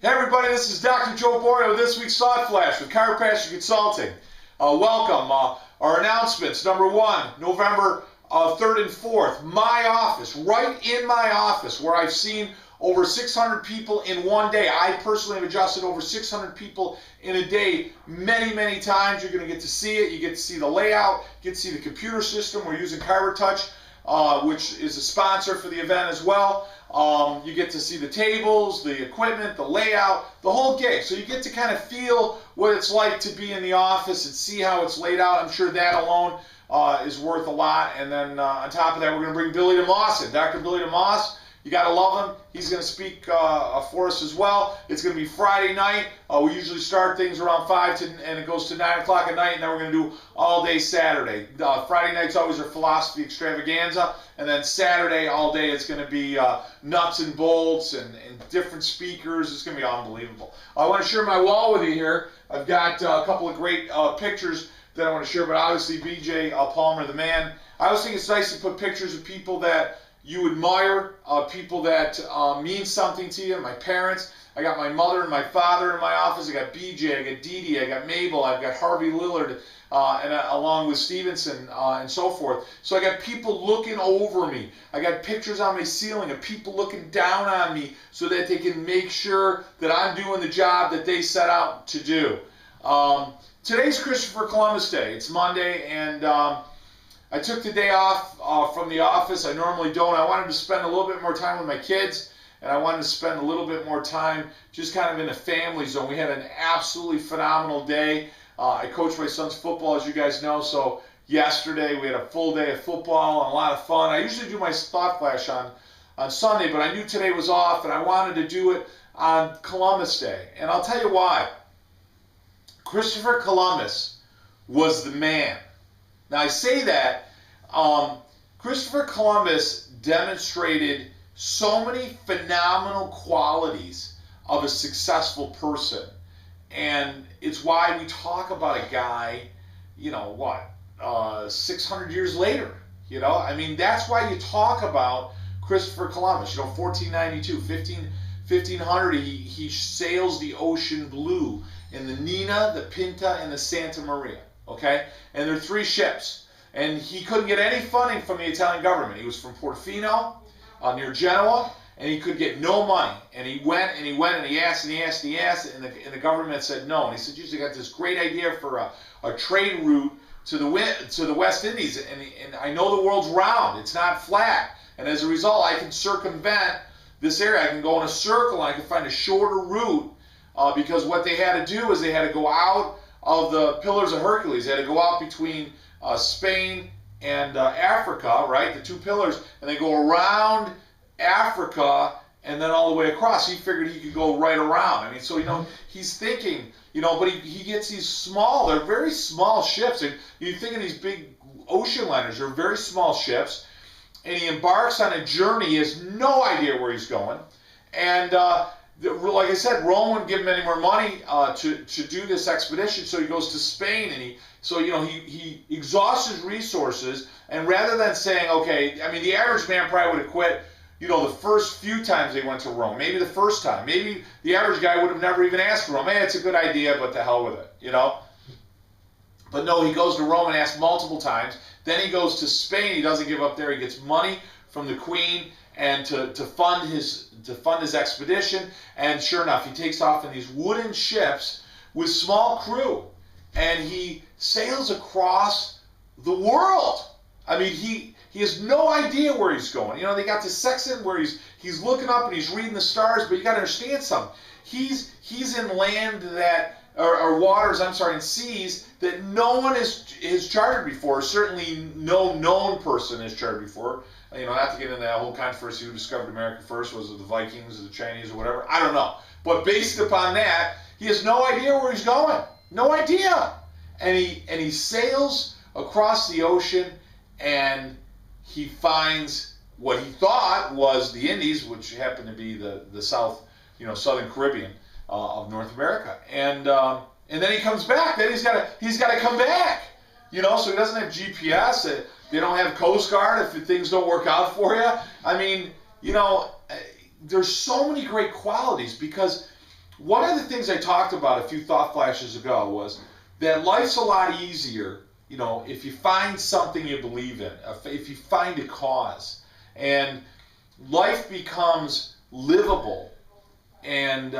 Hey everybody, this is Dr. Joe Borio, this week's Thought Flash with Chiropassion Consulting. Welcome. Our announcements. Number one, November 3rd and 4th, my office, right in my office, where I've seen over 600 people in one day. I personally have adjusted over 600 people in a day many, many times. You're going to get to see it. You get to see the layout. You get to see the computer system. We're using Chiropouch, which is a sponsor for the event as well. You get to see the tables, the equipment, the layout, the whole gig. So you get to kind of feel what it's like to be in the office and see how it's laid out. I'm sure that alone is worth a lot. And then on top of that, we're going to bring Billy DeMoss in. Dr. Billy DeMoss, you got to love him. He's going to speak for us as well. It's going to be Friday night. We usually start things around 5 and it goes to 9 o'clock at night, and then we're going to do all day Saturday. Friday night's always our philosophy extravaganza, and then Saturday all day it's going to be nuts and bolts and different speakers. It's going to be unbelievable. I want to share my wall with you here. I've got a couple of great pictures that I want to share, but obviously BJ Palmer, the man. I always think it's nice to put pictures of people that you admire, people that mean something to you. My parents, I got my mother and my father in my office. I got BJ, I got Dee Dee, I got Mabel, I've got Harvey Lillard, along with Stevenson and so forth. So I got people looking over me. I got pictures on my ceiling of people looking down on me so that they can make sure that I'm doing the job that they set out to do. Today's Christopher Columbus Day. It's Monday, and I took the day off from the office. I normally don't. I wanted to spend a little bit more time with my kids, and I wanted to spend a little bit more time just kind of in a family zone. We had an absolutely phenomenal day. I coach my son's football, as you guys know, so yesterday we had a full day of football and a lot of fun. I usually do my Thought Flash on Sunday, but I knew today was off, and I wanted to do it on Columbus Day. And I'll tell you why. Christopher Columbus was the man. Now, I say that Christopher Columbus demonstrated so many phenomenal qualities of a successful person. And it's why we talk about a guy, 600 years later. I mean, that's why you talk about Christopher Columbus. 1492, 1500, he sails the ocean blue in the Nina, the Pinta, and the Santa Maria. Okay, and there are 3 ships, and he couldn't get any funding from the Italian government. He was from Portofino, near Genoa, and he could get no money. And he went and he went and he asked and he asked and he asked, and the government said no. And he said, "Geez, I got this great idea for a trade route to the West Indies, and I know the world's round; it's not flat. And as a result, I can circumvent this area. I can go in a circle, and I can find a shorter route because what they had to do is they had to go out of the Pillars of Hercules. They had to go out between Spain and Africa, right? The 2 pillars, and they go around Africa and then all the way across. He figured he could go right around. I mean, so he's thinking, but he gets these small, they're very small ships. And you think of these big ocean liners, they're very small ships, and he embarks on a journey. He has no idea where he's going, and like I said, Rome wouldn't give him any more money to do this expedition, so he goes to Spain, and he exhausts his resources, and rather than saying, okay, I mean, the average man probably would have quit, the first few times they went to Rome, maybe the first time, maybe the average guy would have never even asked Rome, hey, it's a good idea, but the hell with it, But no, he goes to Rome and asks multiple times. Then he goes to Spain. He doesn't give up there. He gets money from the Queen and to fund his expedition. And sure enough, he takes off in these wooden ships with small crew, and he sails across the world. I mean, he has no idea where he's going. They got this section where he's looking up and he's reading the stars, but you got to understand something. He's in land that or waters, in seas that no one has charted before. Certainly no known person has charted before. Not to get into that whole controversy who discovered America first, was it the Vikings or the Chinese or whatever, I don't know. But based upon that, he has no idea where he's going. No idea. And he sails across the ocean, and he finds what he thought was the Indies, which happened to be the southern Caribbean of North America. And then he comes back. Then he's got to come back. So he doesn't have GPS. They don't have Coast Guard if things don't work out for you. I mean, there's so many great qualities, because one of the things I talked about a few thought flashes ago was that life's a lot easier, you know, if you find something you believe in, if you find a cause, and life becomes livable and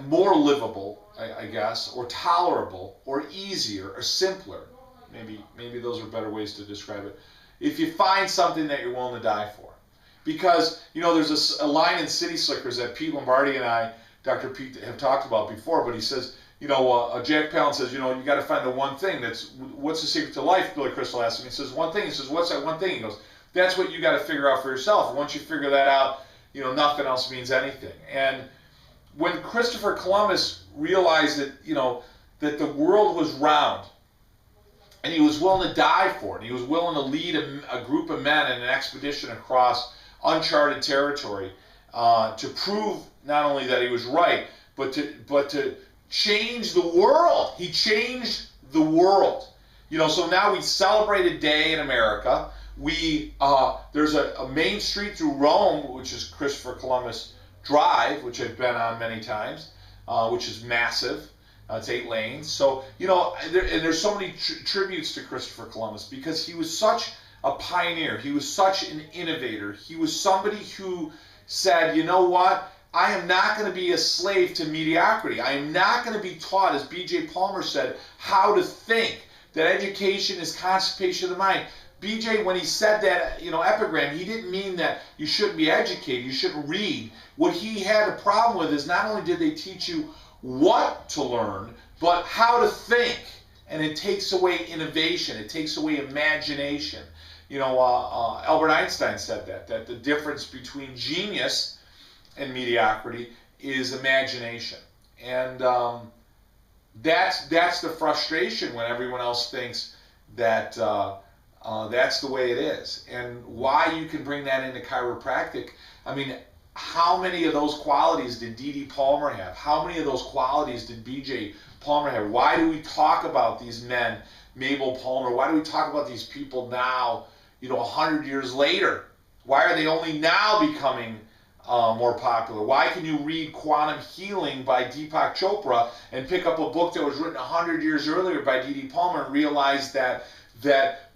more livable, I guess, or tolerable, or easier, or simpler. Maybe those are better ways to describe it. If you find something that you're willing to die for. Because, you know, there's a line in City Slickers that Pete Lombardi and I, Dr. Pete, have talked about before, but he says, you know, Jack Palance says, you know, you got to find the one thing what's the secret to life, Billy Crystal asked him. He says, one thing. He says, what's that one thing? He goes, that's what you got to figure out for yourself. And once you figure that out, you know, nothing else means anything. And when Christopher Columbus realized that, you know, that the world was round, and he was willing to die for it, and he was willing to lead a group of men in an expedition across uncharted territory to prove not only that he was right, but to change the world. He changed the world. You know, so now we celebrate a day in America. There's a main street through Rome, which is Christopher Columbus Drive, which I've been on many times, which is massive. It's 8 lanes. So, you know, there's so many tributes to Christopher Columbus because he was such a pioneer. He was such an innovator. He was somebody who said, you know what? I am not going to be a slave to mediocrity. I am not going to be taught, as B.J. Palmer said, how to think, that education is constipation of the mind. B.J., when he said that, you know, epigram, he didn't mean that you shouldn't be educated, you shouldn't read. What he had a problem with is not only did they teach you what to learn, but how to think. And it takes away innovation. It takes away imagination. You know, Albert Einstein said that the difference between genius and mediocrity is imagination. And that's the frustration when everyone else thinks that that's the way it is. And why you can bring that into chiropractic, I mean, how many of those qualities did D.D. Palmer have? How many of those qualities did B.J. Palmer have? Why do we talk about these men, Mabel Palmer? Why do we talk about these people now, you know, 100 years later? Why are they only now becoming more popular? Why can you read Quantum Healing by Deepak Chopra and pick up a book that was written 100 years earlier by D.D. Palmer and realize that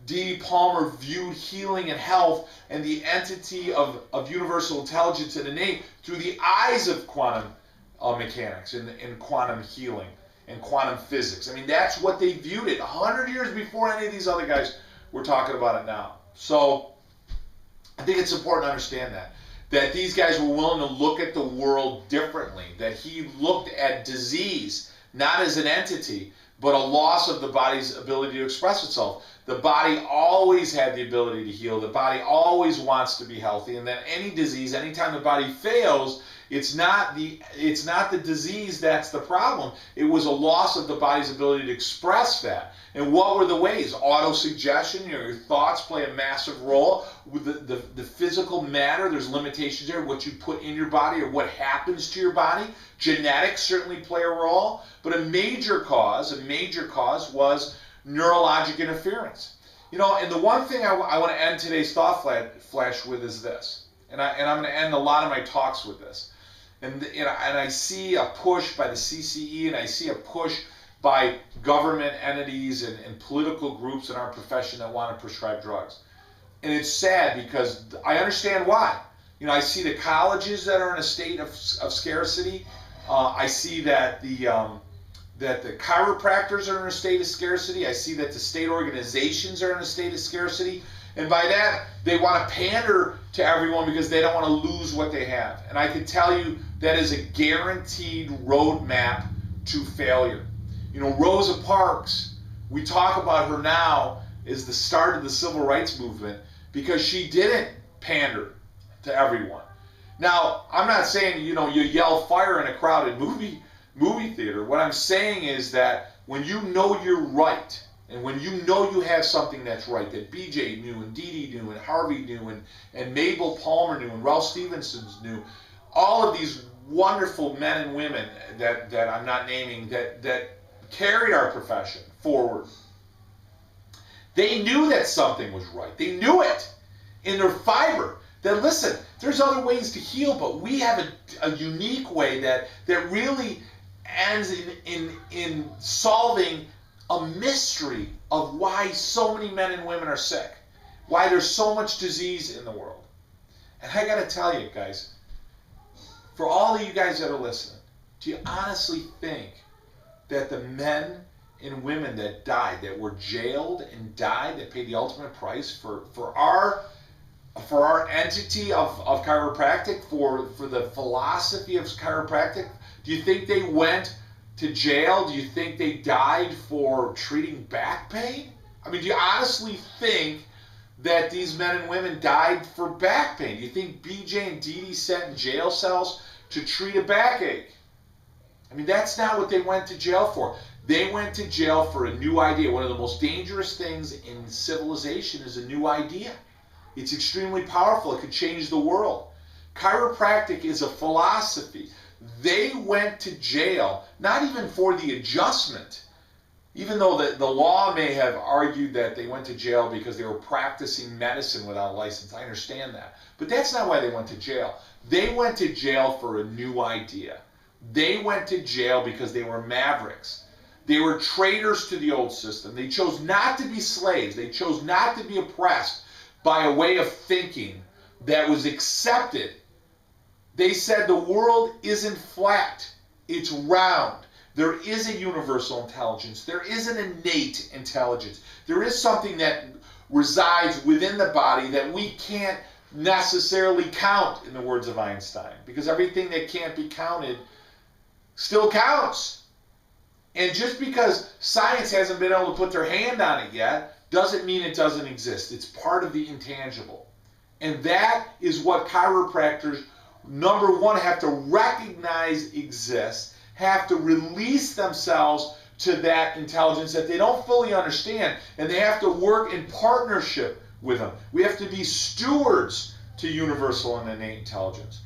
D.D. Palmer viewed healing and health and the entity of universal intelligence and innate through the eyes of quantum mechanics and quantum healing and quantum physics. I mean, that's what they viewed it 100 years before any of these other guys were talking about it now. So I think it's important to understand that these guys were willing to look at the world differently, that he looked at disease not as an entity, but a loss of the body's ability to express itself. The body always had the ability to heal. The body always wants to be healthy, and that any disease, anytime the body fails, it's not the disease that's the problem. It was a loss of the body's ability to express that. And what were the ways? Autosuggestion, you know, your thoughts play a massive role. With the physical matter, there's limitations there, what you put in your body or what happens to your body. Genetics certainly play a role, but a major cause was neurologic interference. You know, and the one thing I want to end today's thought flash with is this, and I'm going to end a lot of my talks with this. And I see a push by the CCE, and I see a push by government entities and political groups in our profession that want to prescribe drugs. And it's sad because I understand why. You know, I see the colleges that are in a state of scarcity. I see that the chiropractors are in a state of scarcity. I see that the state organizations are in a state of scarcity. And by that, they want to pander to everyone because they don't want to lose what they have. And I can tell you that is a guaranteed roadmap to failure. You know, Rosa Parks, we talk about her now as the start of the civil rights movement because she didn't pander to everyone. Now, I'm not saying, you know, you yell fire in a crowded movie theater. What I'm saying is that when you know you're right, and when you know you have something that's right, that BJ knew, and Dee Dee knew, and Harvey knew, and Mabel Palmer knew, and Ralph Stevenson knew, all of these wonderful men and women that I'm not naming that carried our profession forward, they knew that something was right. They knew it in their fiber. That listen, there's other ways to heal, but we have a unique way that really ends in solving a mystery of why so many men and women are sick, why there's so much disease in the world. And I got to tell you, guys, for all of you guys that are listening, do you honestly think that the men and women that died, that were jailed and died, that paid the ultimate price for our entity of chiropractic, for the philosophy of chiropractic, do you think they went to jail? Do you think they died for treating back pain? I mean, do you honestly think that these men and women died for back pain? Do you think BJ and Dee Dee sat in jail cells to treat a backache? I mean, that's not what they went to jail for. They went to jail for a new idea. One of the most dangerous things in civilization is a new idea. It's extremely powerful. It could change the world. Chiropractic is a philosophy. They went to jail, not even for the adjustment, even though the law may have argued that they went to jail because they were practicing medicine without a license. I understand that. But that's not why they went to jail. They went to jail for a new idea. They went to jail because they were mavericks. They were traitors to the old system. They chose not to be slaves. They chose not to be oppressed by a way of thinking that was accepted. They said the world isn't flat, it's round. There is a universal intelligence. There is an innate intelligence. There is something that resides within the body that we can't necessarily count, in the words of Einstein, because everything that can't be counted still counts. And just because science hasn't been able to put their hand on it yet doesn't mean it doesn't exist. It's part of the intangible. And that is what chiropractors, number one, have to recognize exists, have to release themselves to that intelligence that they don't fully understand, and they have to work in partnership with them. We have to be stewards to universal and innate intelligence.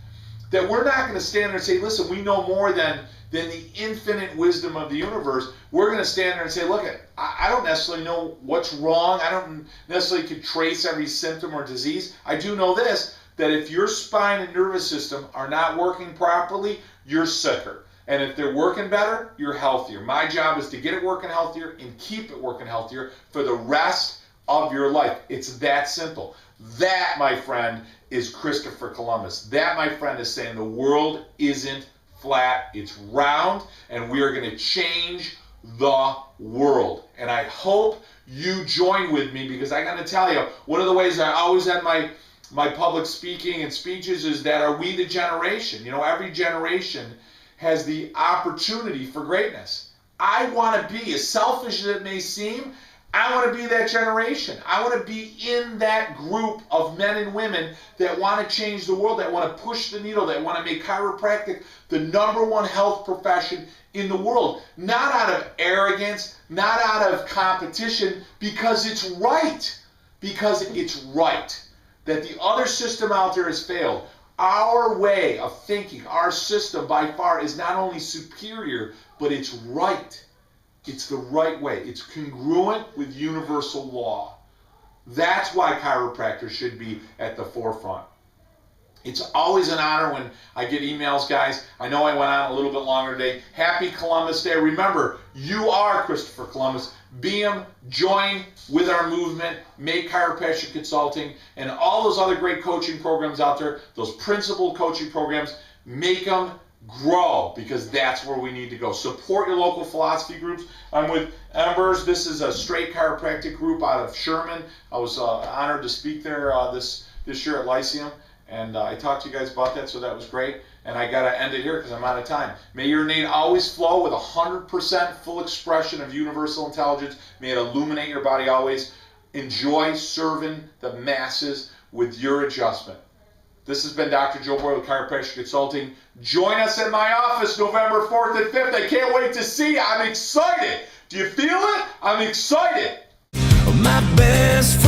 That we're not going to stand there and say, listen, we know more than the infinite wisdom of the universe. We're going to stand there and say, look, I don't necessarily know what's wrong. I don't necessarily can trace every symptom or disease. I do know this, that if your spine and nervous system are not working properly, you're sicker. And if they're working better, you're healthier. My job is to get it working healthier and keep it working healthier for the rest of your life. It's that simple. That, my friend, is Christopher Columbus. That, my friend, is saying the world isn't flat, it's round, and we are going to change the world. And I hope you join with me, because I got to tell you, one of the ways I always end my public speaking and speeches is that are we the generation? You know, every generation has the opportunity for greatness. I want to be, as selfish as it may seem, I want to be that generation. I want to be in that group of men and women that want to change the world, that want to push the needle, that want to make chiropractic the #1 health profession in the world. Not out of arrogance, not out of competition, because it's right. Because it's right. That the other system out there has failed. Our way of thinking, our system by far is not only superior, but it's right. It's the right way. It's congruent with universal law. That's why chiropractors should be at the forefront. It's always an honor when I get emails, guys. I know I went on a little bit longer today. Happy Columbus Day. Remember, you are Christopher Columbus. Be him, join with our movement, make Chiropassion Consulting, and all those other great coaching programs out there, those principled coaching programs, make them grow, because that's where we need to go. Support your local philosophy groups. I'm with Embers. This is a straight chiropractic group out of Sherman. I was honored to speak there this year at Lyceum, and I talked to you guys about that, so that was great. And I got to end it here because I'm out of time. May your innate always flow with 100% full expression of universal intelligence. May it illuminate your body always. Enjoy serving the masses with your adjustment. This has been Dr. Joe Borio with Chiropractic Consulting. Join us at my office November 4th and 5th. I can't wait to see you. I'm excited. Do you feel it? I'm excited. My best